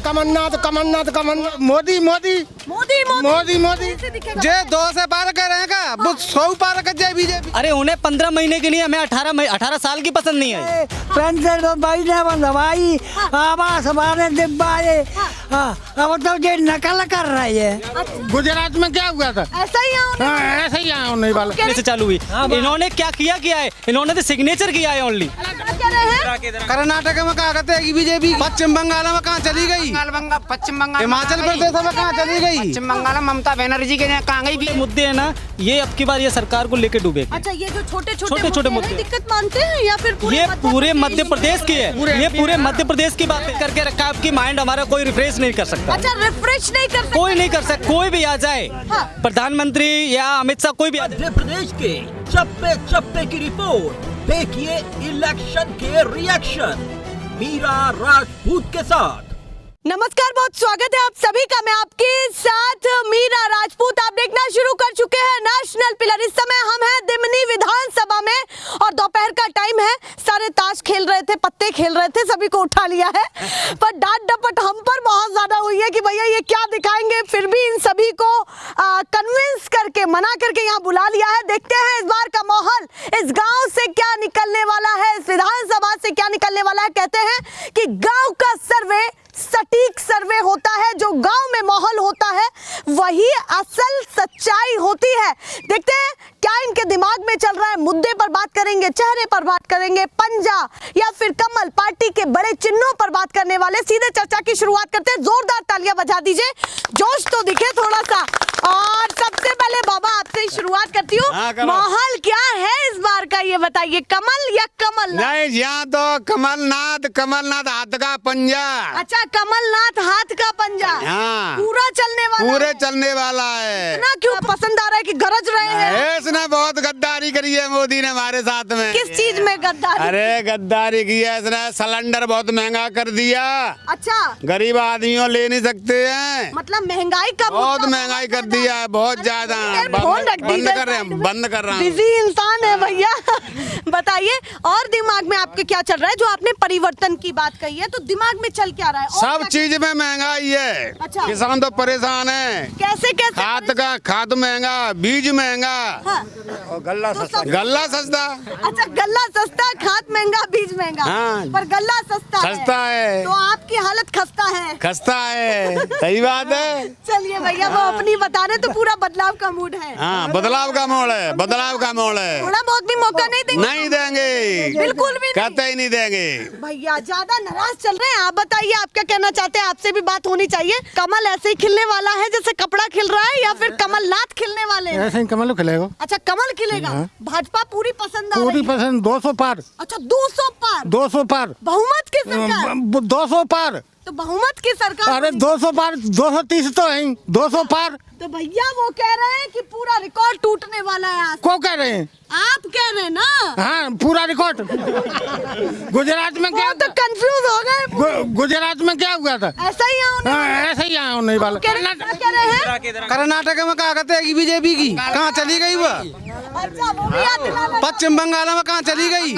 कमलनाथ कमलनाथ कमलनाथ मोदी मोदी मोदी मोदी मोदी जे 2 से पार कर रहेगा वो 100 पार कर जाए बीजेपी। अरे उन्हें 15 महीने के लिए, हमें 18 साल की पसंद नहीं है। पेंशन तो भाई ने बनवाई, आवास हमारे डिब्बाए, अब तो ये नकल कर रही है। गुजरात में क्या हुआ था? ऐसा ही है, ऐसा ही आया नहीं वाला से चालू हुई। इन्होंने क्या किया है, इन्होंने तो सिग्नेचर किया है ओनली। कर्नाटक में कहा करते हैं बीजेपी, पश्चिम बंगाल में कहाँ चली गई, पश्चिम बंगाल, हिमाचल प्रदेश में कहाँ चली गई, पश्चिम बंगाल में ममता बनर्जी के कहाँ गई भी। मुद्दे है ना, ये अब की बार ये सरकार को लेके डूबेगा। अच्छा, ये जो छोटे छोटे छोटे मुद्दे दिक्कत मानते हैं या फिर ये पूरे मध्य प्रदेश की है, ये पूरे मध्य प्रदेश की बात करके रखा है। आपकी माइंड हमारा कोई रिफ्रेश नहीं कर सकता। अच्छा, रिफ्रेश नहीं कर सकता, कोई नहीं कर सकता, कोई भी आ जाए, प्रधानमंत्री या अमित शाह, कोई भी आ जाए। मध्य प्रदेश के चप्पे चप्पे की रिपोर्ट देखिए इलेक्शन के रिएक्शन मीरा राजपूत के साथ। नमस्कार, बहुत स्वागत है आप सभी का। मैं आपके साथ मीरा राजपूत। आप देखना शुरू कर चुके हैं नेशनल पिलर। इस समय हम हैं दिमनी विधानसभा में और दोपहर का टाइम है। सारे ताश खेल रहे थे, पत्ते खेल रहे थे, सभी को उठा लिया है, पर डांट डपट हम पर बहुत ज्यादा हुई है कि भैया ये क्या दिखाएंगे। फिर भी इन सभी को कन्विंस करके, मना करके यहाँ बुला लिया है। देखते हैं इस बार का माहौल, इस गाँव से क्या निकलने वाला है, इस विधानसभा से क्या निकलने वाला है। कहते हैं कि गाँव का सर्वे सटीक सर्वे होता है, जो गांव में माहौल होता है वही असल सच्चाई होती है। देखते हैं क्या इनके दिमाग में चल रहा है। मुद्दे पर बात करेंगे, चेहरे पर बात करेंगे, पंजा या फिर कमल, पार्टी के बड़े चिन्हों पर बात करने वाले। सीधे चर्चा की शुरुआत करते हैं। जोरदार तालियां बजा दीजिए, जोश तो दिखे थोड़ा सा। और सबसे पहले बाबा आपसे ही शुरुआत करती हूँ। माहौल क्या है इस बार का, ये बताइए। कमल या कमल? नहीं, यहाँ तो कमलनाथ कमलनाथ हाथ का पंजा। अच्छा, कमलनाथ हाथ का पंजा। हाँ, पूरा चलने वाला, पूरे चलने वाला है। इतना क्यों पसंद आ रहा है कि गरज रहे हैं? इसने बहुत गद्दारी करी है मोदी ने हमारे साथ में। किस चीज में गद्दारी? अरे गद्दारी की है इसने, सिलेंडर बहुत महंगा कर दिया। अच्छा, गरीब आदमियों ले नहीं सकते हैं, मतलब महंगाई का बहुत महंगाई कर दिया है, बहुत ज्यादा। बंद कर रहे हैं, बंद कर रहा हूँ। बिजी इंसान है भैया। बताइए और दिमाग में आपके क्या चल रहा है? जो आपने परिवर्तन की बात कही है, तो दिमाग में चल क्या रहा है? सब चीज में महंगाई है। अच्छा। किसान तो परेशान है। कैसे कैसे? खाद महंगा, बीज महंगा, हाँ। और गल्ला सस्ता। अच्छा, गल्ला सस्ता, खाद महंगा, बीज महंगा। हाँ। पर गल्ला सस्ता है तो आपकी हालत खस्ता है। सही बात है। चलिए भैया, वो अपनी बता रहे तो पूरा बदलाव का मूड है। हाँ, बदलाव का मोड़ है, बदलाव का मोड़ है। थोड़ा बहुत भी मौका नहीं देंगे? नहीं देंगे, बिल्कुल भी नहीं। कहते ही नहीं देंगे। भैया ज्यादा नाराज चल रहे हैं। आप बताइए, आप क्या कहना चाहते हैं? आपसे भी बात होनी चाहिए। कमल ऐसे ही खिलने वाला है जैसे कपड़ा खिल रहा है, या फिर कमलनाथ खिलने वाले हैं? ऐसे ही कमल खिलेगा। अच्छा, कमल खिलेगा। भाजपा पूरी पसंद आ रही है? पूरी पसंद, 200 पार। अच्छा, 200 पार? 200 पार बहुमत की सरकार? 200 पार। तो बहुमत की सरकार? अरे 200 पार, 230 तो है, 200 पार। तो भैया वो कह रहे हैं कि पूरा रिकॉर्ड टूटने वाला है आज। को कह रहे हैं? आप कह रहे हैं ना? हाँ, पूरा रिकॉर्ड। गुजरात में क्या? तो कंफ्यूज हो गए। गुजरात में क्या हुआ था? ऐसा ही ऐसा ही आया नहीं वाला। कह रहे हैं? कर्नाटक में कहा करते हैं बीजेपी की, कहाँ चली गई वो, अच्छा, वो भी याद दिला रहे हैं। पश्चिम बंगाल में कहाँ चली गई,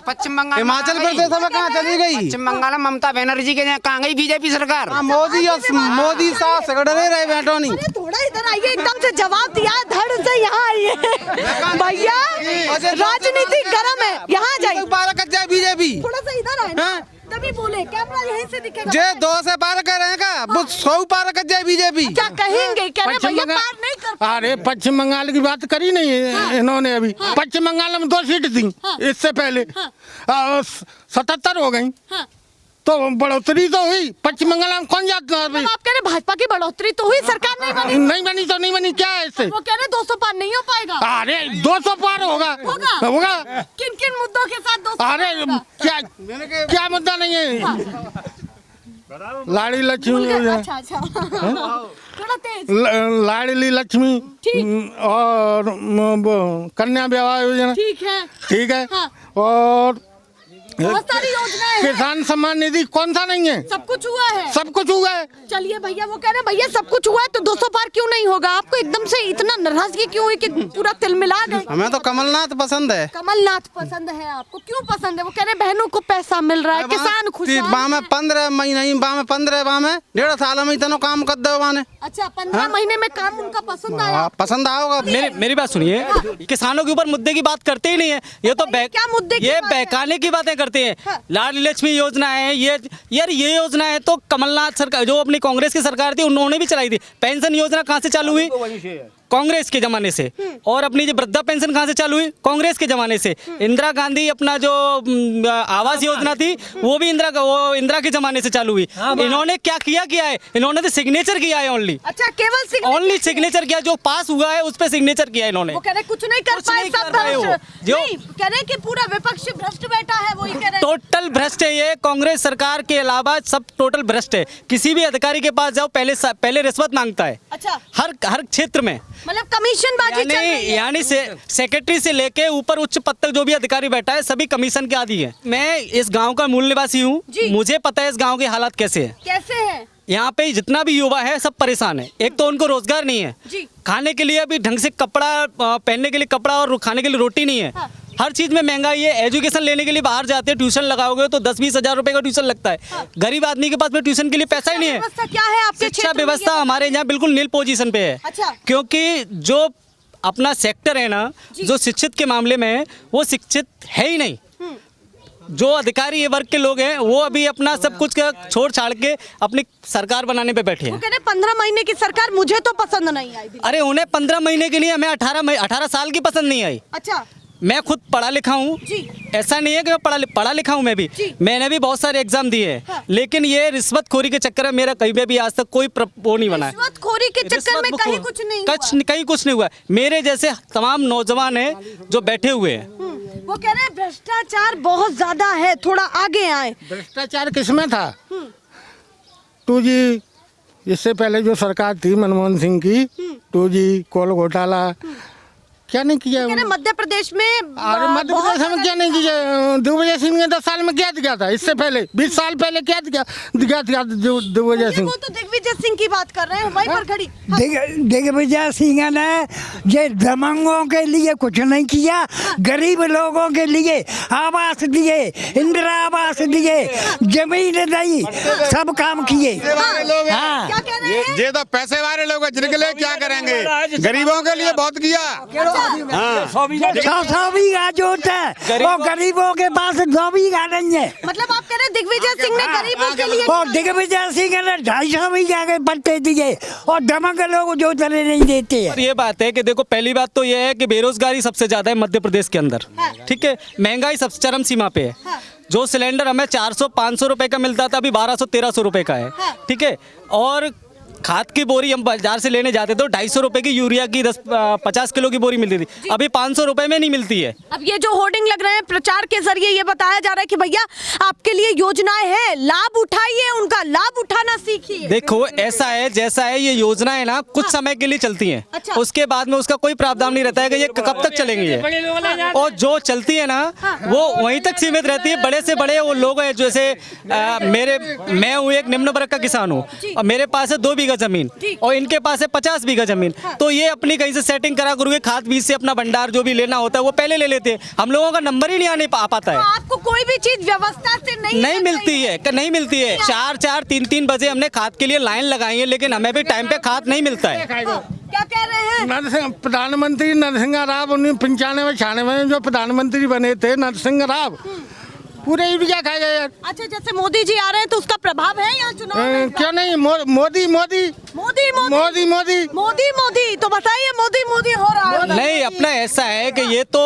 पश्चिम बंगाल, हिमाचल प्रदेश में कहाँ चली गई, पश्चिम बंगाल में ममता बनर्जी के कहाँ गई बीजेपी सरकार। मोदी साथ सगड़ रहे बैठो नहीं। थोड़ा इधर आइए, एकदम से जवाब दिया, धड़ से यहाँ आइए। भैया राजनीति गर्म है, यहाँ जाइए। पार कर जाए बीजेपी, थोड़ा सा इधर आए ना, तभी बोले। कैमरा यहीं से दिखेगा। जे 2 से पार कर रहेगा वो 100 पार कर जाए बीजेपी। क्या कहेंगे? कह रहे भैया पार नहीं कर। अरे पश्चिम बंगाल की बात करी नहीं है इन्होंने अभी। पश्चिम बंगाल में 2 सीट थी इससे पहले, 77 हो गई। तो बढ़ोतरी तो हुई। पश्चिम बंगाल में कौन जाता है? आप कह रहे भाजपा की बढ़ोतरी तो हुई, सरकार नहीं बनी? नहीं बनी तो नहीं बनी, क्या है इससे? वो कह रहे 200 पार नहीं हो पाएगा। अरे 200 पार होगा। किन किन मुद्दों के साथ 200? अरे क्या मुद्दा नहीं है? लाड़ी लक्ष्मी, अच्छा थोड़ा तेज। लाड़ली लक्ष्मी और कन्या विवाह योजना, ठीक है। ठीक है। और बहुत सारी योजनाएं हैं। किसान सम्मान निधि कौन सा नहीं है? सब कुछ हुआ है। सब कुछ हुआ है। चलिए भैया, वो कह रहे हैं भैया सब कुछ हुआ है तो 200 पार क्यों नहीं होगा? आपको एकदम से इतना नाराजगी क्यों है कि पूरा तिलमिला गए? हमें तो कमलनाथ पसंद है। कमलनाथ पसंद है आपको? क्यों पसंद है? वो कह रहे हैं बहनों को पैसा मिल रहा है, किसान खुश है। बामे 15 महीने बामे 15 बामे 1.5 साल में इतना काम कर दो बाने। अच्छा, 15 महीने में काम उनका पसंद आया? पसंद आओगा। मेरी बात सुनिए, किसानों के ऊपर मुद्दे की बात करते ही नहीं है। ये तो क्या मुद्दे की ये बात है? बहकाने की बातें करते हैं। हाँ। लाडली लक्ष्मी योजना है, ये यार ये योजना है तो कमलनाथ सरकार जो अपनी कांग्रेस की सरकार थी उन्होंने भी चलाई थी। पेंशन योजना कहाँ से चालू हुई? कांग्रेस के जमाने से। और अपनी जो वृद्धा पेंशन कहाँ से चालू हुई? कांग्रेस के जमाने से। इंदिरा गांधी अपना जो आवास योजना थी वो भी इंदिरा के जमाने से चालू हुई। इन्होंने क्या किया है? इन्होंने तो सिग्नेचर किया है ओनली। अच्छा, केवल ओनली सिग्नेचर किया, जो पास हुआ है उस पे सिग्नेचर किया इन्होंने। वो कह रहे कुछ नहीं कर कुछ पाए, नहीं सब कर पाए वो। भ्रष्ट। जो नहीं, कह रहे कि पूरा विपक्ष भ्रष्ट बैठा है, वही कह रहे हैं। टोटल भ्रष्ट है ये। कांग्रेस सरकार के अलावा सब टोटल भ्रष्ट है। किसी भी अधिकारी के पास जाओ पहले रिश्वत मांगता है। अच्छा, हर क्षेत्र में। मतलब कमीशन बाजी चल रही है। यानी सेक्रेटरी से लेके ऊपर उच्च पद तक जो भी अधिकारी बैठा है सभी कमीशन के आदी है। मैं इस गांव का मूल निवासी हूँ, मुझे पता है इस गांव के हालात कैसे है। कैसे है? यहाँ पे जितना भी युवा है सब परेशान है। एक तो उनको रोजगार नहीं है, जी। खाने के लिए अभी ढंग से कपड़ा, पहनने के लिए कपड़ा और खाने के लिए रोटी नहीं है। हाँ। हर चीज में महंगाई है। एजुकेशन लेने के लिए बाहर जाते हैं, ट्यूशन लगाओगे तो 10-20 हजार रुपए का ट्यूशन लगता है। हाँ। गरीब आदमी के पास में ट्यूशन के लिए पैसा ही नहीं है। व्यवस्था क्या है आपके शिक्षा क्षेत्र में? व्यवस्था हमारे यहाँ बिल्कुल नील पोजीशन पे है। अच्छा। क्योंकि जो अपना सेक्टर है ना, जो शिक्षित के मामले में है वो शिक्षित है ही नहीं। जो अधिकारी वर्ग के लोग हैं वो अभी अपना सब कुछ छोड़ छाड़ के अपनी सरकार बनाने पे बैठे वो हैं। कह रहे 15 महीने की सरकार मुझे तो पसंद नहीं आई। अरे उन्हें 15 महीने के लिए, हमें 18 साल की पसंद नहीं आई। अच्छा, मैं खुद पढ़ा लिखा हूँ। ऐसा नहीं है कि मैं पढ़ा लिखा हूँ, मैं भी मैंने भी बहुत सारे एग्जाम दिए हैं। हाँ। लेकिन ये रिश्वतखोरी के चक्कर में मेरा कहीं पे भी आज तक कोई वो नहीं बना है। रिश्वतखोरी के चक्कर में कहीं कुछ नहीं हुआ। कहीं कुछ नहीं हुआ। मेरे जैसे तमाम नौजवान हैं जो बैठे हुए हैं। वो कह रहे हैं भ्रष्टाचार बहुत ज्यादा है, थोड़ा आगे आए। भ्रष्टाचार किसमें था? टू जी, इससे पहले जो सरकार थी मनमोहन सिंह की, 2G कोल घोटाला क्या नहीं किया? कह रहे मध्य प्रदेश में अरे मध्य प्रदेश में क्या नहीं किया? दिग्विजय सिंह ने 10 साल में क्या दिया था? इससे पहले 20 साल पहले क्या दिया दिग्विजय सिंह? वो तो दिग्विजय सिंह की बात कर रहे हैं, वहीं पर खड़ी। दिग्विजय सिंह ने ये दबंगों के लिए कुछ नहीं किया, गरीब लोगों के लिए आवास दिए, इंदिरा आवास दिए, जमीन दी, सब काम किए। हाँ, क्या कह रहे हैं? ये तो पैसे वाले लोग हैं, जिनके लिए क्या करेंगे? गरीबों के लिए बहुत किया। 100 बीघा जोत है और गरीबों के पास 2 बीघा नहीं है। मतलब आप कह रहे हैं दिग्विजय सिंह ने गरीबों के लिए और दिग्विजय सिंह ने 250 बीघा के पट्टे दिए और दमक लोग जो चले नहीं देते और ये बात है कि देखो, पहली बात तो ये है कि बेरोजगारी सबसे ज्यादा है मध्य प्रदेश के अंदर। ठीक है, महंगाई सबसे चरम सीमा पे है। जो सिलेंडर हमें 400-500 रुपए का मिलता था अभी 1200-1300 रुपए का है। ठीक है, और खाद की बोरी हम बाजार से लेने जाते तो 250 रुपए की यूरिया की 50 किलो की बोरी मिलती थी, अभी 500 रुपए में नहीं मिलती है। अब ये जो होर्डिंग लग रहे हैं प्रचार के जरिए ये बताया जा रहा है कि भैया आपके लिए योजनाएं हैं, लाभ उठाइए, उनका लाभ उठाना सीखिए। देखो ऐसा है, जैसा है ये योजना है ना, कुछ समय के लिए चलती है। अच्छा। उसके बाद में उसका कोई प्रावधान नहीं रहता है कि ये कब तक चलेंगी ये। और जो चलती है ना वो वहीं तक सीमित रहती है। बड़े से बड़े वो लोग हैं, जैसे मैं हूँ एक निम्न वर्ग का किसान हूँ और मेरे पास है 2 बीघा जमीन और इनके पास है 50 बीघा जमीन। तो ये अपनी कहीं से सेटिंग करा करोगे, खाद बीज से अपना भंडार जो भी लेना होता है वो पहले ले लेते हैं। हम लोगों का नंबर ही नहीं आने पाता है। आपको कोई भी चीज व्यवस्था से नहीं मिलती है, नहीं मिलती है। 4-4, 3-3 बजे हमने खाद के लिए लाइन लगाई है, लेकिन हमें भी टाइम पे खाद नहीं मिलता है। क्या कह रहे हैं? प्रधानमंत्री नरसिंह राव 1995-96 में जो प्रधानमंत्री बने थे, नरसिंह राव, पूरे यूरिया खा गए यार। अच्छा, जैसे मोदी जी आ रहे हैं तो उसका प्रभाव है यहाँ चुनाव में? क्यों नहीं? मोदी मोदी मोदी मोदी मोदी मोदी मोदी तो बताइए, मोदी मोदी हो रहा है। नहीं, अपना ऐसा है कि ये तो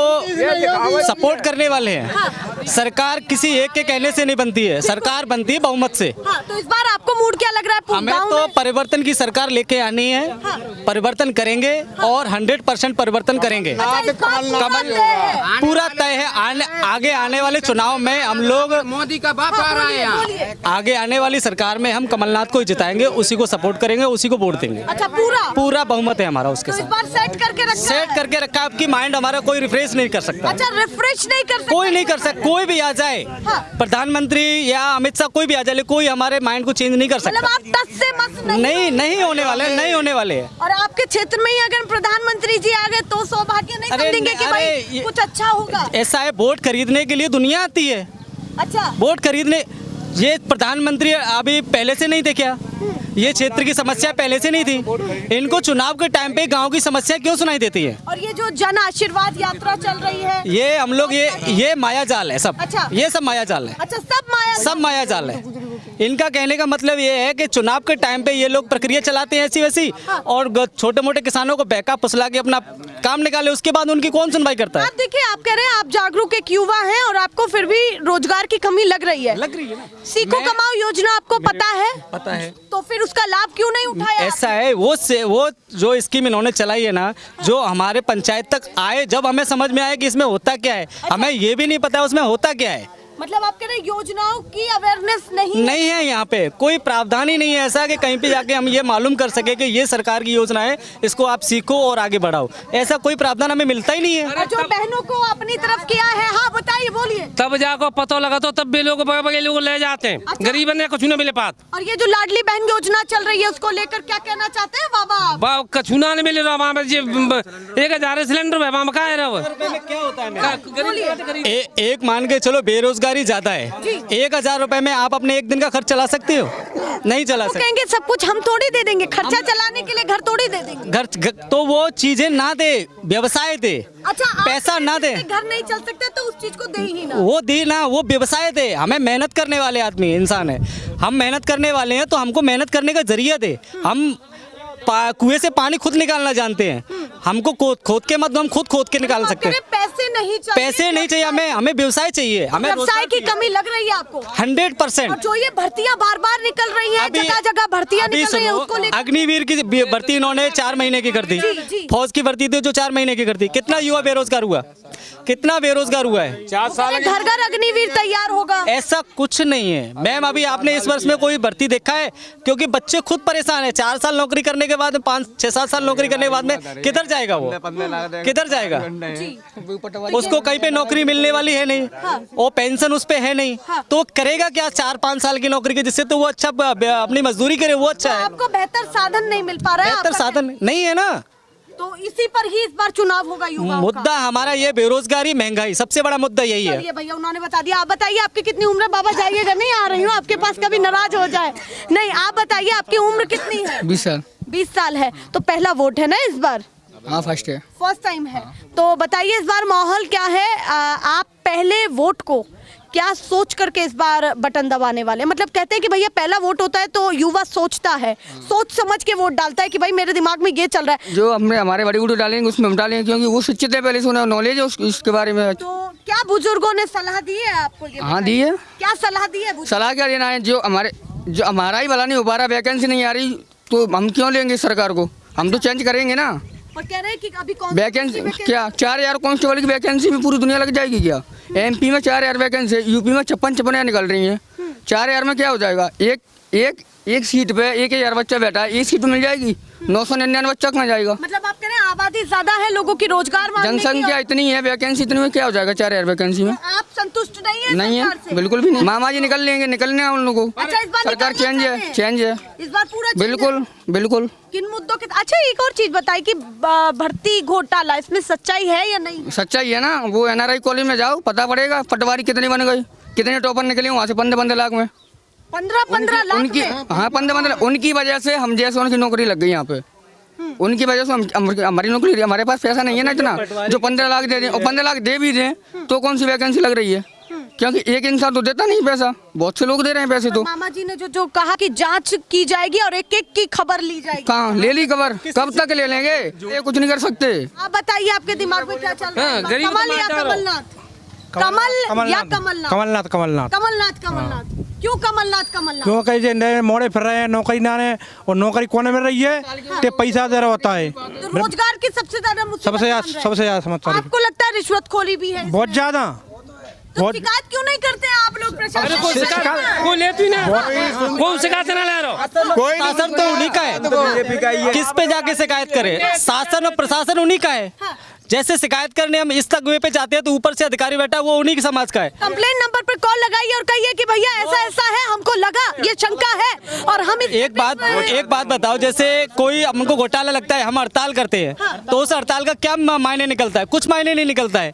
सपोर्ट करने वाले हैं। सरकार किसी एक के कहने से नहीं बनती है, सरकार बनती है बहुमत से। हाँ, तो इस बार आपको आपको मूड क्या लग रहा है हमें गाँव तो में? परिवर्तन की सरकार लेके आनी है, परिवर्तन करेंगे और 100% परिवर्तन करेंगे। अच्छा, इस बात को मानते हैं? पूरा तय है। आगे आने वाले चुनाव में हम लोग मोदी का बाप आ रहा है यहाँ। बोलिए। आगे आने वाली सरकार में हम कमलनाथ को ही जिताएंगे, उसी को सपोर्ट करेंगे, उसी को वोट देंगे। अच्छा, पूरा बहुमत है हमारा उसके तो इस साथ। बार सेट करके रखा सेट है? करके रखा, आपकी माइंड हमारा कोई रिफ्रेश नहीं कर सकता। अच्छा, रिफ्रेश नहीं कर सकते? कोई नहीं कर सकता, कोई भी आ जाए, हाँ। प्रधानमंत्री या अमित शाह कोई भी आ जाए, कोई हमारे माइंड को चेंज नहीं कर मतलब सकता। आप टस से मस नहीं होने वाले, नहीं होने वाले। और आपके क्षेत्र में ही अगर प्रधानमंत्री जी आ गए तो सौभाग्य नहीं अरे समझेंगे कि अरे भाई ये- कुछ अच्छा होगा? ऐसा है, वोट खरीदने के लिए दुनिया आती है। अच्छा, वोट खरीदने, ये प्रधानमंत्री अभी पहले से नहीं थे क्या? ये क्षेत्र की समस्या पहले से नहीं थी। इनको चुनाव के टाइम पे गांव की समस्या क्यों सुनाई देती है? और ये जो जन आशीर्वाद यात्रा चल रही है, ये हम लोग ये माया जाल है सब। अच्छा। ये सब माया जाल है, अच्छा, सब माया जाल है। इनका कहने का मतलब ये है कि चुनाव के टाइम पे ये लोग प्रक्रिया चलाते हैं ऐसी वैसी, और छोटे मोटे किसानों को बहका फुसला के अपना काम निकाले, उसके बाद उनकी कौन सुनवाई करता है? आप देखिए, आप कह रहे हैं आप जागरूक एक युवा हैं और आपको फिर भी रोजगार की कमी लग रही है। लग रही है ना। सीखो कमाओ योजना आपको पता है? पता है। तो फिर उसका लाभ क्यों नहीं उठाया? ऐसा है, वो जो स्कीम इन्होंने चलाई है ना, जो हमारे पंचायत तक आए, जब हमें समझ में आया कि इसमें होता क्या है, हमें ये भी नहीं पता उसमें होता क्या है। मतलब आप कह रहे हैं योजनाओं की अवेयरनेस नहीं है यहाँ पे कोई प्रावधान ही नहीं है ऐसा कि कहीं पे जाके हम ये मालूम कर सके कि ये सरकार की योजना है, इसको आप सीखो और आगे बढ़ाओ। ऐसा कोई प्रावधान हमें मिलता ही नहीं है। और जो बहनों को अपनी तरफ किया है, हाँ बताइए, बोलिए। तब जाको पता लगा तो तब भी लोग बड़े लोग ले जाते हैं। अच्छा। गरीब ने कुछ न मिले पात। और ये जो लाडली बहन योजना चल रही है उसको लेकर क्या कहना चाहते हैं बाबा आप? बा कछुना नहीं मिले रहा, वहाँ पे जे 1000 सिलेंडर है, वहाँ में क्या है रहा? क्या होता है? एक मान के चलो बेरोजगारी ज्यादा है, 1000 रुपए में आप अपने एक दिन का खर्च चला सकते हो? नहीं चला वो सकते। कहेंगे सब कुछ हम थोड़ी दे देंगे, खर्चा चलाने के लिए घर थोड़ी दे देंगे। घर तो वो चीजें ना दे, व्यवसाय दे। अच्छा, आप पैसा ना दे, घर नहीं चल सकते तो उस चीज को दे ही ना। वो दी ना, वो व्यवसाय दे। हमें मेहनत करने वाले आदमी इंसान है, हम मेहनत करने वाले हैं, तो हमको मेहनत करने का जरिया दे। हम कुएं से पानी खुद निकालना जानते हैं, हमको खोद के मत, हम खुद खोद के निकाल सकते हैं। पैसे नहीं चाहिए, पैसे नहीं चाहिए हमें व्यवसाय चाहिए। हमें व्यवसाय की कमी लग रही है आपको? 100%। और जो ये भर्तियां बार बार निकल रही हैं, जगह जगह भर्तियां निकल रही हैं, उसको लेकर अग्निवीर की भर्ती इन्होंने 4 महीने की कर दी। जी। फौज की भर्ती थी जो 4 महीने की कर दी। कितना युवा बेरोजगार हुआ, कितना बेरोजगार हुआ है? 4 साल घर घर अग्निवीर तैयार होगा। ऐसा कुछ नहीं है मैम। अभी आपने इस वर्ष में कोई भर्ती देखा है? क्योंकि बच्चे खुद परेशान है। 4 साल नौकरी करने के बाद, 5-6-7 साल नौकरी करने के बाद में किधर जाएगा वो? किधर जाएगा? उसको कहीं पे नौकरी मिलने वाली है नहीं, वो पेंशन उस पे है नहीं, तो करेगा क्या 4-5 साल की नौकरी के? जिससे तो वो अच्छा अपनी मजदूरी करे, वो अच्छा है। आपको बेहतर साधन नहीं मिल पा रहा है? बेहतर आपका साधन नहीं है ना, तो इसी पर ही इस बार चुनाव होगा युवाओं का। मुद्दा हमारा ये बेरोजगारी, महंगाई, सबसे बड़ा मुद्दा यही है। चलिए भैया, उन्होंने बता दिया। आप बताइए आपकी कितनी उम्र है? बाबा जाइएगा, नहीं आ रही हूँ आपके पास, कभी नाराज हो जाए। नहीं, आप बताइए आपकी उम्र कितनी है? 20 साल। 20 साल है। तो पहला वोट है ना इस बार? हाँ, फर्स्ट है। फर्स्ट टाइम है। तो बताइए इस बार माहौल क्या है? आप पहले वोट को क्या सोच करके इस बार बटन दबाने वाले? मतलब कहते हैं कि भैया पहला वोट होता है तो युवा सोचता है, सोच समझ के वोट डालता है कि भाई मेरे दिमाग में ये चल रहा है। जो हमने हमारे बड़ी बूढ़ी डालेंगे उसमें हम डालेंगे, क्योंकि वो शिक्षित है, पहले से उन्हें नॉलेज है उसके बारे में। तो क्या बुजुर्गों ने सलाह दी है आपको? ये हाँ, दी है। क्या सलाह दी है बुजुर्ग? सलाह क्या देना है? जो हमारा ही भला नहीं हो पा रहा, वैकेंसी नहीं आ रही, तो हम क्यों लेंगे सरकार को? हम तो चेंज करेंगे ना। और कह रहे हैं कि अभी कौन वैकेंसी क्या 4000 कांस्टेबल की वैकेंसी में पूरी दुनिया लग जाएगी क्या? एमपी में 4000 वैकेंसी है, यूपी में 56-56 निकल रही हैं। 4000 में क्या हो जाएगा? एक सीट पे 1000 बच्चा बैठा है, एक सीट पे मिल जाएगी, 999 बच्चा कहाँ जाएगा? मतलब आप कह रहे हैं आबादी ज्यादा है, लोगों की रोजगार मांगने की जनसंख्या इतनी है, वैकेंसी इतनी में क्या हो जाएगा? 4000 वैकेंसी में आप संतुष्ट नहीं है? नहीं सरकार है, से? बिल्कुल भी नहीं। मामा जी निकलने हैं उन लोगों को। अच्छा, इस बार सरकार निकलना चाहते हैं? चेंज है इस बार पूरा change है? बिल्कुल। किन मुद्दों के? अच्छा, एक और चीज बताइए कि भर्ती घोटाला, इसमें सच्चाई है या नहीं? सच्चाई है ना। वो NRI कॉलेज में जाओ, पता पड़ेगा पटवारी कितनी बन गई, कितने टॉपर निकले वहाँ से 15 लाख में। 15 लाख उनकी, में? हाँ 15 उनकी वजह से हम जैसे उनकी नौकरी लग गई यहाँ पे। उनकी वजह से हमारी नौकरी, हमारे पास पैसा नहीं है ना इतना जो 15 लाख दे दें, और 15 लाख दे भी दें तो कौन सी वैकेंसी लग रही है? क्योंकि एक इंसान तो देता नहीं पैसा, बहुत से लोग दे रहे हैं पैसे। तो मामा जी ने जो कहा कि जांच की जाएगी और एक एक की खबर ली जाएगी, कहाँ ले ली खबर? कब तक ले लेंगे? ये कुछ नहीं कर सकते। आप बताइए आपके दिमाग में क्या चल रहा है? गरीब कमल या कमलनाथ? कमल या कमलनाथ? कमलनाथ। कमलनाथ। क्यों कमलनाथ कमलनाथ? क्योंकि ये नए मोड़े फिर रहे हैं, नौकरी ना है और नौकरी कौन मिल रही है कि पैसा दे रहा होता है। तो रोजगार की सबसे ज्यादा मुसीबत सबसे कौन रहे? सबसे ज्यादा समस्या है। आपको लगता है रिश्वतखोरी भी है? बहुत ज्यादा। तो शिकायत क्यों नहीं करते आप लोग प्रशासन से? कोई लेती ना, कौन शिकायत ना ले रहा। कोई नहीं। शासन तो उन्हीं का है, किस पे जाके शिकायत करे? शासन और प्रशासन उन्हीं का है। जैसे शिकायत करने हम इस तक पे जाते हैं तो ऊपर से अधिकारी बैठा वो उन्हीं के समाज का है। कंप्लेन नंबर पर कॉल लगाइए और कहिए कि भैया ऐसा ऐसा है, हमको लगा ये शंका है और हम एक बात बताओ, जैसे कोई हमको घोटाला लगता है, हम हड़ताल करते हैं तो उस हड़ताल का क्या मायने निकलता है? कुछ मायने नहीं निकलता है,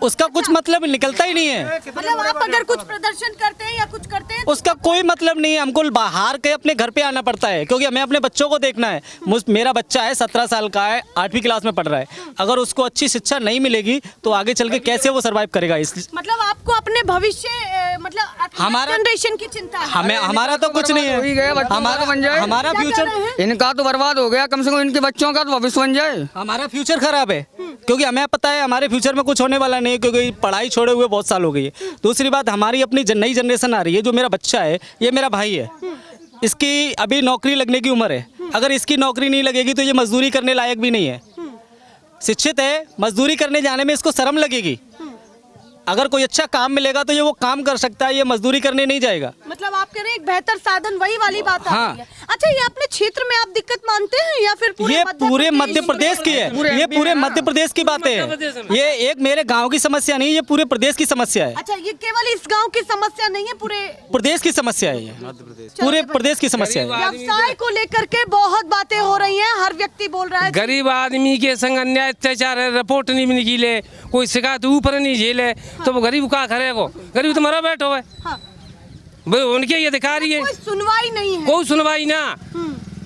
उसका कुछ मतलब निकलता ही नहीं है। मतलब आप अगर कुछ प्रदर्शन करते हैं या कुछ करते हैं उसका कोई मतलब नहीं है। हमको बाहर के अपने घर पे आना पड़ता है क्योंकि हमें अपने बच्चों को देखना है। मेरा बच्चा है 17 साल का है, 8वीं क्लास में पढ़ रहा है। अगर उसको अच्छी शिक्षा नहीं मिलेगी तो आगे चल के कैसे वो सर्वाइव करेगा? इसलिए मतलब आपको अपने भविष्य मतलब हमारा जनरेशन की चिंता है। हमें हमारा तो कुछ नहीं है। हमारा फ्यूचर, इनका तो बर्बाद हो गया, कम से कम इनके बच्चों का तो भविष्य बन जाए। हमारा फ्यूचर खराब है क्योंकि हमें पता है हमारे फ्यूचर में कुछ होने वाला नहीं है क्योंकि पढ़ाई छोड़े हुए बहुत साल हो गई है। दूसरी बात, हमारी अपनी नई जनरेशन आ रही है। जो मेरा बच्चा है ये मेरा भाई है, इसकी अभी नौकरी लगने की उम्र है। अगर इसकी नौकरी नहीं लगेगी तो ये मजदूरी करने लायक भी नहीं है। शिक्षित है, मजदूरी करने जाने में इसको शर्म लगेगी। अगर कोई अच्छा काम मिलेगा तो ये वो काम कर सकता है, ये मजदूरी करने नहीं जाएगा। मतलब आप कह रहे हैं एक बेहतर साधन वही वाली बात आ हाँ। रही है। अच्छा, ये अपने क्षेत्र में आप दिक्कत मानते हैं या फिर ये पूरे मध्य प्रदेश की है, ये पूरे मध्य प्रदेश की बातें हैं। ये एक मेरे गांव की समस्या नहीं, ये पूरे प्रदेश की समस्या है। अच्छा, ये केवल इस गांव की समस्या नहीं है, पूरे प्रदेश की समस्या है, ये पूरे प्रदेश की समस्या है। व्यवसाय को लेकर के बहुत बातें हो रही हैं, हर व्यक्ति बोल रहा है। गरीब आदमी के संग अन्याय अत्याचार है, रिपोर्ट नहीं निकले, कोई शिकायत ऊपर नहीं झेले तो वो गरीब का करेगा? गरीब तो मरा बैठो है। हाँ। उनके ये अधिकारी है, कोई सुनवाई नहीं है। कोई सुनवाई ना।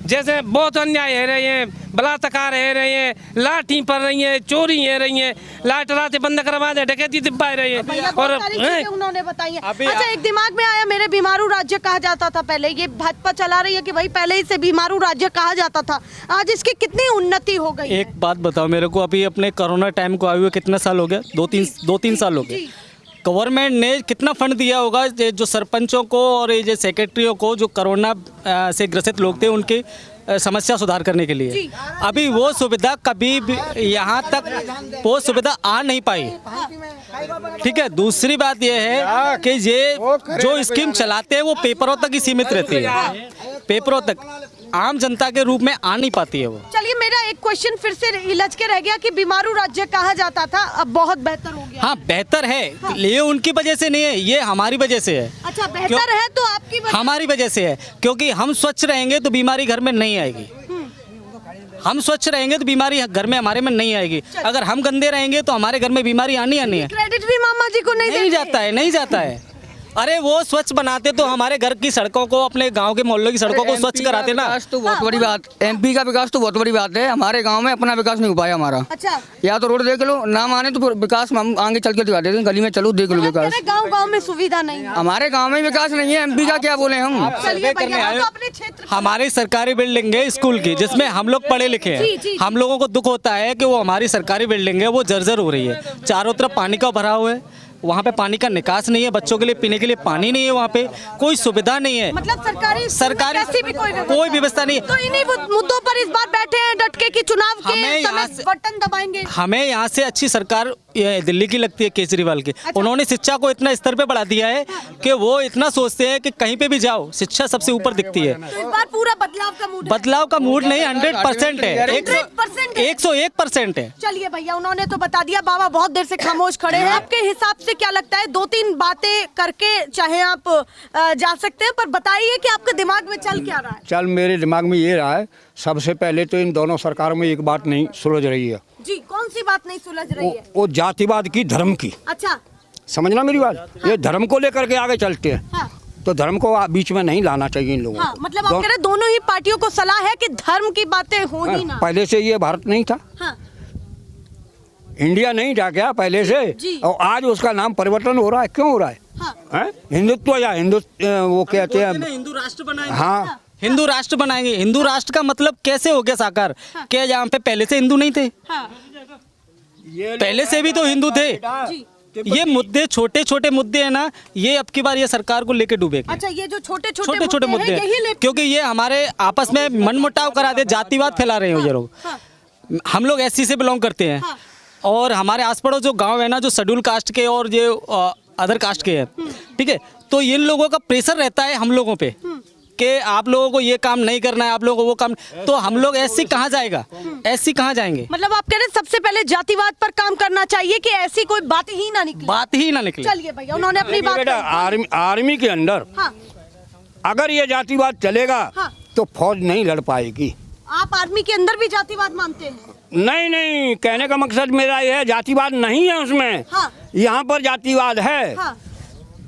जैसे बहुत अन्याय है रहे हैं, बलात्कार है रहे हैं, लाठी पड़ रही है, चोरी है रही है, लाइट रात बंद करवा दे, डकैती दिब्बा रही है। और उन्होंने बताई है। अच्छा, एक दिमाग में आया, मेरे बीमारू राज्य कहा जाता था पहले, ये भाजपा चला रही है कि भाई पहले इसे बीमारू राज्य कहा जाता था, आज इसकी कितनी उन्नति हो गई? एक बात बताओ मेरे को, अभी अपने कोरोना टाइम को आए हुए कितना साल हो गया? 2-3 साल हो गए। गवर्नमेंट ने कितना फंड दिया होगा जो सरपंचों को और ये जो सेक्रेटरियों को जो कोरोना से ग्रसित लोग थे उनके समस्या सुधार करने के लिए? अभी वो सुविधा कभी भी यहाँ तक वो सुविधा आ नहीं पाई। ठीक है, दूसरी बात ये है कि ये जो स्कीम चलाते हैं वो पेपरों तक ही सीमित रहती है, पेपरों तक, आम जनता के रूप में आ नहीं पाती है वो। चलिए, मेरा एक क्वेश्चन फिर से इलझ के रह गया कि बीमारू राज्य कहा जाता था, अब बहुत बेहतर हो गया। हाँ, बेहतर है। ये उनकी वजह से नहीं है, ये हमारी वजह से है। अच्छा, बेहतर है तो आपकी वजह? हमारी वजह से है क्योंकि हम स्वच्छ रहेंगे तो बीमारी घर में नहीं आएगी। हम स्वच्छ रहेंगे तो बीमारी घर में हमारे में नहीं आएगी। अगर हम गंदे रहेंगे तो हमारे घर में बीमारी आनी है। क्रेडिट भी मामा जी को नहीं जाता है, नहीं जाता है। अरे वो स्वच्छ बनाते तो हमारे घर की सड़कों को, अपने गांव के मोहल्लों की सड़कों को स्वच्छ कराते ना। तो बहुत बड़ी बात, एमपी का विकास तो बहुत बड़ी बात है। हमारे गांव में अपना विकास नहीं हो पाया हमारा। अच्छा, या तो रोड देख लो, ना माने तो विकास हम आगे चल के दिखा देते हैं, गली में चलो देख लो विकास। गाँव गाँव में सुविधा नहीं है, हमारे गाँव में विकास नहीं है, एमपी का क्या बोले हम? चलिए भैया, हम तो अपने क्षेत्र हमारी सरकारी बिल्डिंग है स्कूल की, जिसमें हम लोग पढ़े लिखे हैं। हम लोगों को दुख होता है कि वो हमारी सरकारी बिल्डिंग है वो जर्जर हो रही है, चारों तरफ पानी का भरा हुआ है, वहाँ पे पानी का निकास नहीं है, बच्चों के लिए पीने के लिए पानी नहीं है, वहाँ पे कोई सुविधा नहीं है। मतलब सरकारी भी कोई व्यवस्था नहीं है। तो इन्हीं मुद्दों पर इस बार बैठे हैं डट के कि चुनाव के समय बटन दबाएंगे। हमें यहाँ से अच्छी सरकार दिल्ली की लगती है, केजरीवाल की। अच्छा। उन्होंने शिक्षा को इतना स्तर पे बढ़ा दिया है कि वो इतना सोचते हैं कि कहीं पे भी जाओ शिक्षा सबसे ऊपर दिखती है। तो इस बार पूरा बदलाव का मूड है? बदलाव का मूड नहीं, 100% है, 101% है। चलिए भैया, उन्होंने तो बता दिया, बाबा बहुत देर से खामोश खड़े हैं। आपके हिसाब से क्या लगता है? 2-3 बातें करके चाहे आप जा सकते हैं, पर बताइए कि आपके दिमाग में चल क्या रहा है? चल मेरे दिमाग में ये रहा है, सबसे पहले तो इन दोनों सरकारों में एक बात नहीं सुलझ रही है। जी, कौन सी बात नहीं सुलझ रही है? वो जातिवाद की, धर्म की। अच्छा, समझना मेरी बात। हाँ। ये धर्म को लेकर के आगे चलते हैं। हाँ। तो धर्म को बीच में नहीं लाना चाहिए इन लोगों को। मतलब आप कह रहे दोनों ही पार्टियों को सलाह है कि धर्म की बातें हो ही ना। पहले से ये भारत नहीं था। हाँ। इंडिया नहीं था क्या पहले से? और आज उसका नाम परिवर्तन हो रहा है, क्यों हो रहा है? हाँ। हिंदुत्व या वो कहते हैं हिंदू राष्ट्र बनाएंगे। हाँ, हिंदू राष्ट्र बनाएंगे। हिंदू राष्ट्र का मतलब कैसे हो गया साकार? क्या यहाँ पे पहले से हिंदू नहीं थे? पहले से भी तो हिंदू थे। ये मुद्दे छोटे छोटे मुद्दे हैं ना, ये अब की बार ये सरकार को लेके डूबेगा। अच्छा, ये जो छोटे छोटे छोटे मुद्दे हैं, यही हैं, क्योंकि ये हमारे आपस में मनमुटाव करा दे, जातिवाद फैला रहे हो ये लोग। हम लोग एससी से बिलोंग करते हैं और हमारे आस पड़ोस जो गांव है ना, जो शेड्यूल कास्ट के और ये अदर कास्ट के हैं, ठीक है, तो इन लोगों का प्रेशर रहता है हम लोगों पे कि आप लोगों को ये काम नहीं करना है, आप लोगों को वो काम, तो हम लोग एससी कहाँ जाएगा, एससी कहाँ जाएंगे। मतलब आप कह रहे हैं सबसे पहले जातिवाद पर काम करना चाहिए कि ऐसी कोई बात ही ना निकले। बात ही ना निकले। चलिए भैया, उन्होंने अपनी बात बेटा आर्मी के अंदर अगर ये जातिवाद चलेगा तो फौज नहीं लड़ पाएगी। आप आर्मी के अंदर भी जातिवाद मानते हैं? नहीं, कहने का मकसद मेरा ये है, जातिवाद नहीं है उसमें। यहाँ पर जातिवाद है।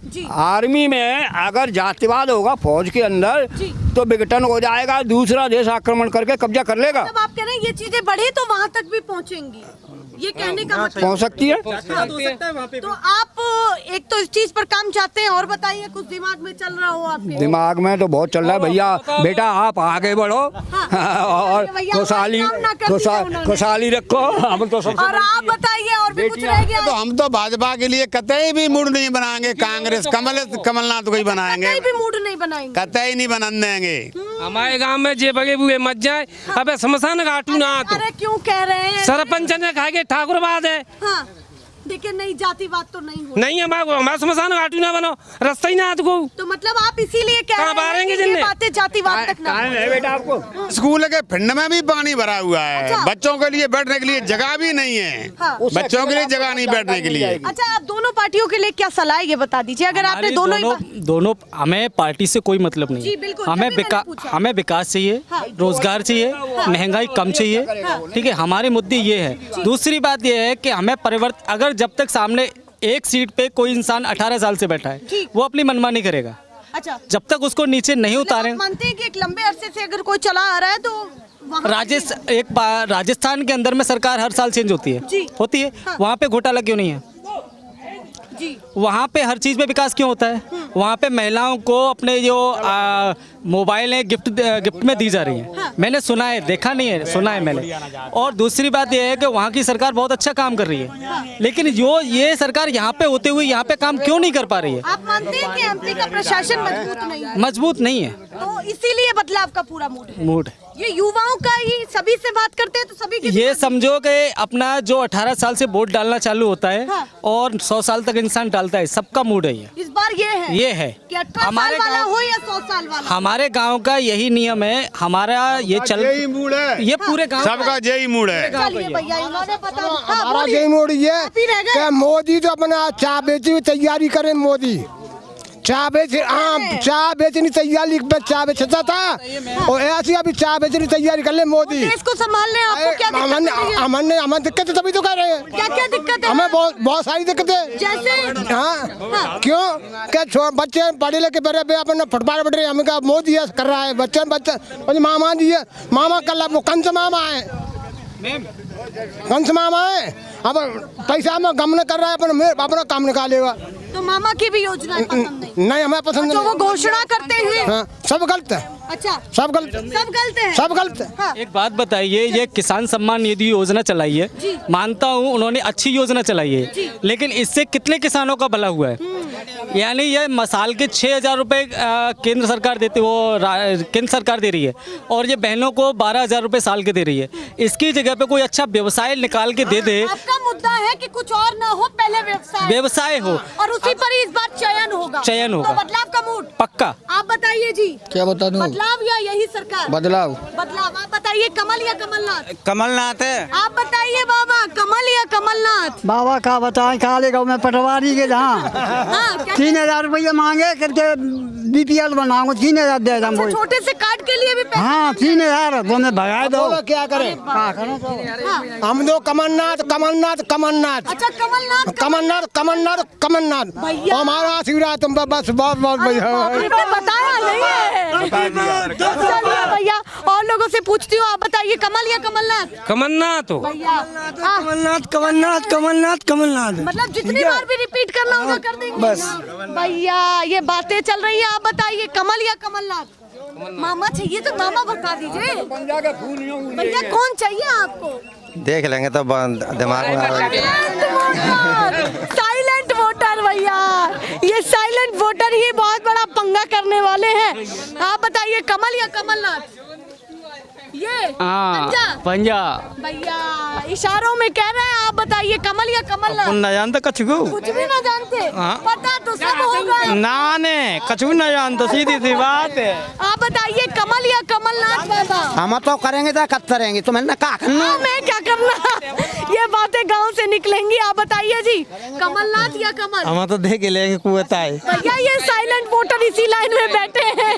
जी। आर्मी में अगर जातिवाद होगा फौज के अंदर तो विघटन हो जाएगा, दूसरा देश आक्रमण करके कब्जा कर लेगा। जब आप कह रहे हैं ये चीजें बढ़े तो वहाँ तक भी पहुँचेंगी, ये कहने का मतलब पहुँच सकती है। तो आप एक तो इस चीज पर काम चाहते हैं, और बताइए कुछ दिमाग में चल रहा हो आपके? दिमाग में तो बहुत चल रहा है भैया। बेटा आप आगे बढ़ो और खुशहाली रखो। हम तो सब। और आप बताइए, और भी कुछ रह गया? तो हम तो भाजपा के लिए कतई भी मूड नहीं बनाएंगे, कांग्रेस कमलनाथ को ही बनाएंगे, कहीं भी मूड नहीं बनाएंगे, कतई नहीं बना देंगे। हमारे गांव में जे बगे बुए मत जाए, अबे शमशान घाटू ना तो। अरे क्यों कह रहे हैं? सरपंच ने कहा कि ठाकुरवाद है। हाँ, देखिए नहीं, जातिवाद तो नहीं हो। नहीं, हमारा शमशान घाटू ना बनो, रास्ता ही ना आत को। तो मतलब आप इसीलिए कह रहे हैं कि ये बातें जातिवाद तक ना है बेटा आपको। स्कूल के फिंड में भी पानी भरा हुआ है। अच्छा। बच्चों के लिए बैठने के लिए जगह भी नहीं है। बच्चों के लिए जगह नहीं बैठने के लिए। अच्छा, आप दोनों पार्टियों के लिए क्या सलाह है ये बता दीजिए, अगर आपने दोनों हमें पार्टी से कोई मतलब नहीं जी, है। बिल्कुल, हमें विकास चाहिए, रोजगार चाहिए, महंगाई कम चाहिए, ठीक है, हमारे मुद्दे ये है। दूसरी बात ये है कि हमें परिवर्तन, अगर जब तक सामने एक सीट पे कोई इंसान 18 साल से बैठा है, वो अपनी मनमानी करेगा। अच्छा, जब तक उसको नीचे नहीं उतारे। मानते हैं कि एक लंबे अरसे से अगर कोई चला आ रहा है तो राजस्थान के अंदर में सरकार हर साल चेंज होती है, वहाँ पे घोटाला क्यों नहीं है? जी। वहाँ पे हर चीज़ में विकास क्यों होता है? वहाँ पे महिलाओं को अपने जो मोबाइलें गिफ्ट में दी जा रही हैं। मैंने सुना है, देखा नहीं है, सुना है मैंने। और दूसरी बात यह है कि वहाँ की सरकार बहुत अच्छा काम कर रही है, लेकिन जो ये सरकार यहाँ पे होते हुए यहाँ पे काम क्यों नहीं कर पा रही है? आप मानते हैं कि एमपी का प्रशासन मजबूत नहीं है, तो इसीलिए बदलाव का पूरा मूड है। ये युवाओं का ही, सभी से बात करते हैं तो सभी की ये समझो कि अपना जो 18 साल से वोट डालना चालू होता है और 100 साल तक इंसान डालता है, सबका मूड है ये। इस बार ये है कि 18 साल वाला हो या 100 साल वाला। हमारे गांव का यही नियम है, हमारा ये यही मूड है, ये पूरे गांव सबका यही मूड है। भैया इन्होंने बता, हमारा यही मूड ये कि मोदी तो अपना चाय बेचने की तैयारी करे। मोदी चाय बेचने तैयारी, चाय बेचता था और ऐसी अभी चाय बेचने तैयारी कर ले मोदी। देश को संभालने आपको क्या हमें दिक्कत है, तभी तो कह रहे हैं। क्या दिक्कत है? हमें बहुत सारी दिक्कतें, जैसे हाँ क्यों क्या बच्चे पढ़े लिखे बड़े अपने फुटपाथ बैठ रहे, हमें क्या मोदी कर रहा है। बच्चे मामा जी है, मामा कर ला, वो कंस मामा है, कंस मामा है। अब पैसा में गम न कर रहा है, अपना काम निकालेगा। तो मामा की भी योजना पसंद नहीं हमें पसंद जो नहीं। वो घोषणा करते हैं सब गलत है। अच्छा, सब गलत है, सब गलत है। एक बात बताइए, ये किसान सम्मान निधि योजना चलाई है, मानता हूँ उन्होंने अच्छी योजना चलाई है, लेकिन इससे कितने किसानों का भला हुआ है? यानी ये मसाल के 6,000 रुपये केंद्र सरकार देती, वो केंद्र सरकार दे रही है, और ये बहनों को 12,000 रुपये साल के दे रही है। इसकी जगह पे कोई अच्छा व्यवसाय निकाल के दे दे। आपका मुद्दा है कि कुछ और ना हो, पहले व्यवसाय हो, और उसी पर ही इस बार चयन होगा। तो बदलाव का मूड पक्का। आप बताइए जी, क्या बता दूं? बदलाव या यही सरकार? बदलाव। आप बताइए, कमल या कमलनाथ? कमलनाथ है। आप बताइए बाबा, कमल या कमलनाथ? बाबा का बताएं, काले गाँव में पटवारी के जहाँ 3,000 रुपये मांगे करके BPL बनाओ, 3,000 दे दो। छोटे से कार्ड के लिए भी पैसे? हाँ 3,000 तुम्हें भगा दो। क्या करें? हम दो कमलनाथ कमलनाथ कमलनाथ। अच्छा, कमलनाथ कमलनाथ कमलनाथ कमलनाथ हमारा आशीर्वाद तुम बस बहुत बहुत बताया नहीं है। चलिए भैया, और लोगों से पूछती हूँ, आप बताइए, कमल या कमलनाथ? कमलनाथ हो भैया कमलनाथ कमलनाथ कमलनाथ कमलनाथ। मतलब जितनी बार भी रिपीट करना होगा कर देंगे बस। भैया ये बातें चल रही है, आप बताइए, कमल या कमलनाथ? मामा चाहिए तो मामा बता दीजिए भैया, कौन चाहिए आपको? देख लेंगे तो दिमाग में साइलेंट भैया, ये साइलेंट वोटर ही बहुत बड़ा पंगा करने वाले हैं। आप बताइए कमल या कमलनाथ? ये पंजा भैया इशारों में कह रहे हैं, आप बताइए कमल या कमलनाथ? न जानते कछू कुछ भी ना जानते, पता तो सब होगा। नाने कछू न जानते, सीधी सी बात है। आप बताइए कमल या कमलनाथ बाबा? हम तो करेंगे तो करेंगे, तो मैंने कहा करना। मैं क्या करना, ये बातें गांव से निकलेंगी। आप बताइए जी कमलनाथ या कमल? हम तो देख लेंगे कुएता है भैया ये साइलेंट वोटर इसी लाइन में बैठे हैं।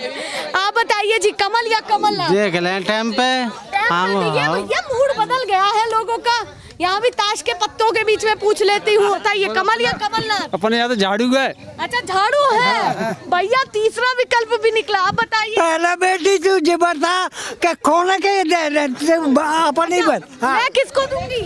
आप बताइए जी कमल या कमलनाथ? देख लें टाइम पे। भैया मूड बदल गया है लोगों का। यहाँ भी ताश के पत्तों के बीच में पूछ लेती हूँ, बताइए कमल या कमलनाथ? अपने यहाँ तो झाड़ू है। अच्छा झाड़ू है भैया, तीसरा विकल्प भी निकला। आप बताइए। पहला बेटी तुझे बता कि कौन के अपनी बता। मैं किसको दूंगी?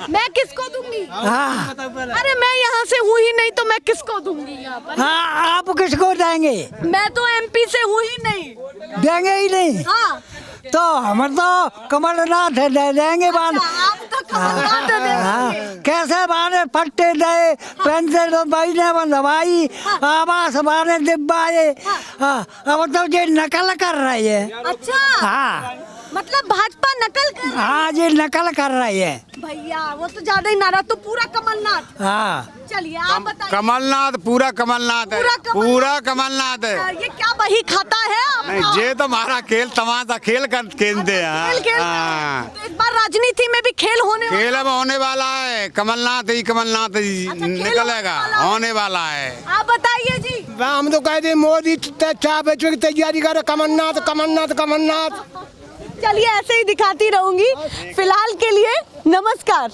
मैं किसको दूंगी? हाँ अरे मैं यहाँ से हूँ ही नहीं तो मैं किसको दूंगी यहाँ पर? हाँ, आप किसको देंगे? मैं तो एमपी से हूँ ही नहीं। देंगे ही नहीं? हाँ तो हम तो कमलनाथ दे देंगे बाद। आप तो कमलनाथ दे देंगे। कैसे बाने पट्टे दे, पेंशन महीने में दवाई, आवास बाने दिब्बाए। अब तो ये नकल कर रही है। अच्छा हाँ मतलब भाजपा नकल कर रही है? हाँ ये नकल कर रही है भैया, वो तो ज्यादा ही नाराज। तो पूरा कमलनाथ। हाँ चलिए आप बताइए। कमलनाथ, पूरा कमलनाथ है, पूरा कमलनाथ है। ये क्या बही खाता है आप? ये तो हमारा खेल तमाशा खेल कर खेलते हैं। खेल खेल हाँ। तो इस बार राजनीति में भी खेल होने खेल अब होने वाला है। कमलनाथ ही निकलेगा, होने वाला है। आप बताइए जी। हम तो कहते मोदी चाय बेचने की तैयारी करे, कमलनाथ कमलनाथ कमलनाथ। चलिए ऐसे ही दिखाती रहूंगी। फिलहाल के लिए नमस्कार।